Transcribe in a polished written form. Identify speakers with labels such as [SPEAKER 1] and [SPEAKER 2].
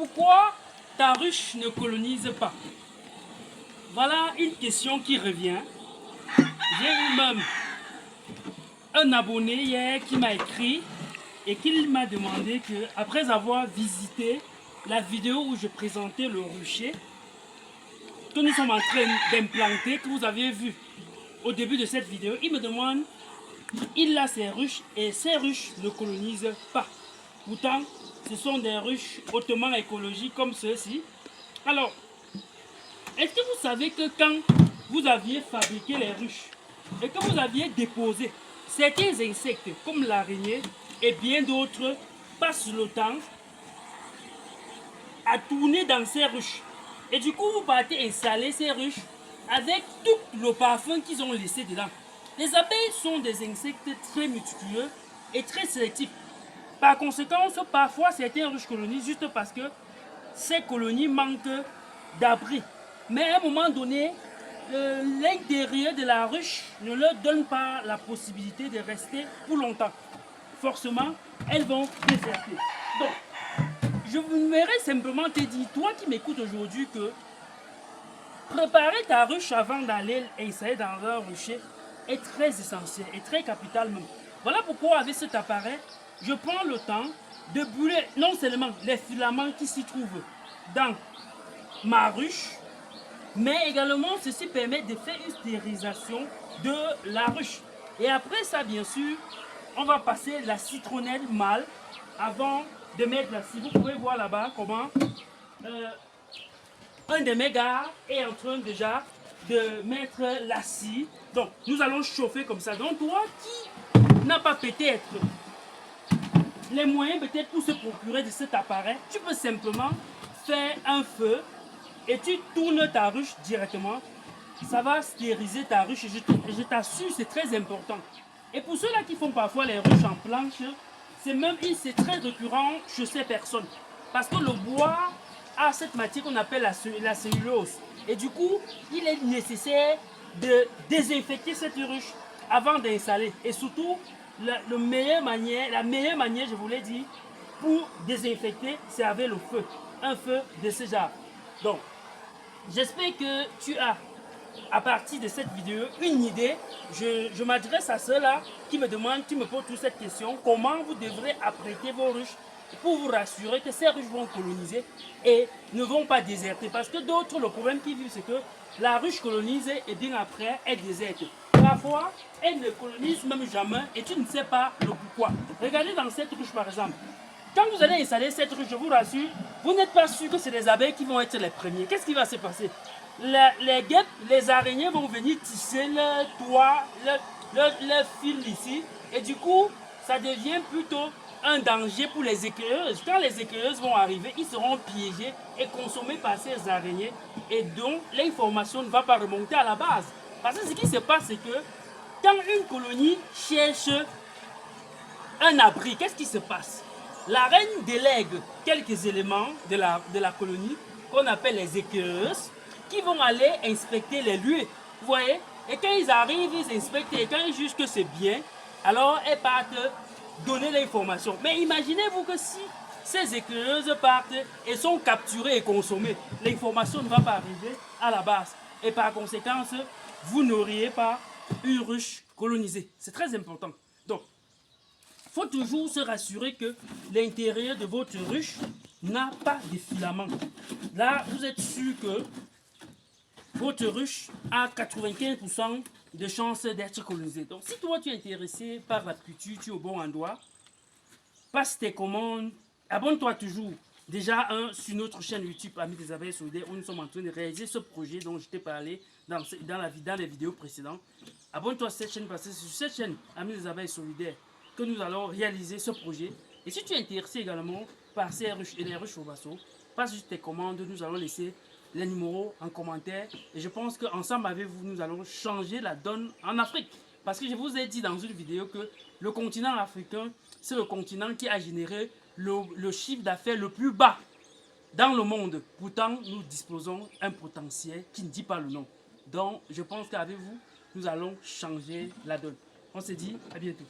[SPEAKER 1] Pourquoi ta ruche ne colonise pas? Voilà une question qui revient. J'ai eu même un abonné hier qui m'a écrit et qui m'a demandé que, après avoir visité la vidéo où je présentais le rucher que nous sommes en train d'implanter, que vous avez vu au début de cette vidéo, il me demande, il a ses ruches et ces ruches ne colonisent pas. Pourtant, ce sont des ruches hautement écologiques comme ceux-ci. Alors, est-ce que vous savez que quand vous aviez fabriqué les ruches et que vous aviez déposé certains insectes comme l'araignée et bien d'autres passent le temps à tourner dans ces ruches. Et du coup, vous partez installer ces ruches avec tout le parfum qu'ils ont laissé dedans. Les abeilles sont des insectes très méticuleux et très sélectifs. Par conséquent, parfois certaines ruches colonisent juste parce que ces colonies manquent d'abri. Mais à un moment donné, l'intérieur de la ruche ne leur donne pas la possibilité de rester pour longtemps. Forcément, elles vont déserter. Donc, je voudrais simplement te dire, toi qui m'écoutes aujourd'hui, que préparer ta ruche avant d'aller installer dans un rucher est très essentiel et très capital même. Voilà pourquoi avec cet appareil, je prends le temps de brûler non seulement les filaments qui s'y trouvent dans ma ruche, mais également ceci permet de faire une stérilisation de la ruche. Et après ça, bien sûr, on va passer la citronnelle mâle avant de mettre la scie. Vous pouvez voir là-bas comment un de mes gars est en train déjà de mettre la scie. Donc, nous allons chauffer comme ça. Donc, toi qui n'as pas peut-être les moyens peut-être pour se procurer de cet appareil, tu peux simplement faire un feu et tu tournes ta ruche directement. Ça va stériliser ta ruche et je t'assure, c'est très important. Et pour ceux-là qui font parfois les ruches en planche, c'est très récurrent chez ces personnes. Parce que le bois a cette matière qu'on appelle la cellulose. Et du coup, il est nécessaire de désinfecter cette ruche avant d'installer. Et surtout, la meilleure manière, je vous l'ai dit, pour désinfecter, c'est avec le feu. Un feu de ce genre. Donc, j'espère que tu as, à partir de cette vidéo, une idée. Je m'adresse à ceux-là qui me demandent, qui me posent toute cette question. Comment vous devrez apprêter vos ruches pour vous rassurer que ces ruches vont coloniser et ne vont pas déserter. Parce que d'autres, le problème qu'ils vivent, c'est que la ruche colonisée et bien après, elle déserte. Parfois, elle ne colonise même jamais et tu ne sais pas le pourquoi. Regardez dans cette ruche par exemple. Quand vous allez installer cette ruche, je vous rassure, vous n'êtes pas sûr que c'est les abeilles qui vont être les premiers. Qu'est-ce qui va se passer? Les guêpes, les araignées vont venir tisser le toit, le fil ici. Et du coup, ça devient plutôt un danger pour les éclaireuses. Quand les éclaireuses vont arriver, ils seront piégés et consommés par ces araignées. Et donc, l'information ne va pas remonter à la base. Parce que ce qui se passe, c'est que quand une colonie cherche un abri, qu'est-ce qui se passe? La reine délègue quelques éléments de la colonie qu'on appelle les éclaireuses qui vont aller inspecter les lieux. Vous voyez? Et quand ils arrivent, ils inspectent et quand ils jugent que c'est bien, alors elles partent donner l'information. Mais imaginez-vous que si ces éclaireuses partent et sont capturées et consommées, l'information ne va pas arriver à la base. Et par conséquent, vous n'auriez pas une ruche colonisée. C'est très important. Donc, il faut toujours se rassurer que l'intérieur de votre ruche n'a pas de filaments. Là, vous êtes sûr que votre ruche a 95% de chances d'être colonisée. Donc, si toi, tu es intéressé par la culture, tu es au bon endroit, passe tes commandes, abonne-toi toujours. Déjà, sur notre chaîne YouTube, Amis des Abeilles Solidaires, où nous sommes en train de réaliser ce projet dont je t'ai parlé dans les vidéos précédentes. Abonne-toi à cette chaîne parce que c'est sur cette chaîne, Amis des Abeilles Solidaires, que nous allons réaliser ce projet. Et si tu es intéressé également par ces ruches et les ruches au vaso, passe juste tes commandes, nous allons laisser les numéros en commentaire. Et je pense qu'ensemble avec vous, nous allons changer la donne en Afrique. Parce que je vous ai dit dans une vidéo que le continent africain, c'est le continent qui a généré le chiffre d'affaires le plus bas dans le monde. Pourtant, nous disposons d'un potentiel qui ne dit pas le nom. Donc, je pense qu'avec vous, nous allons changer la donne. On se dit à bientôt.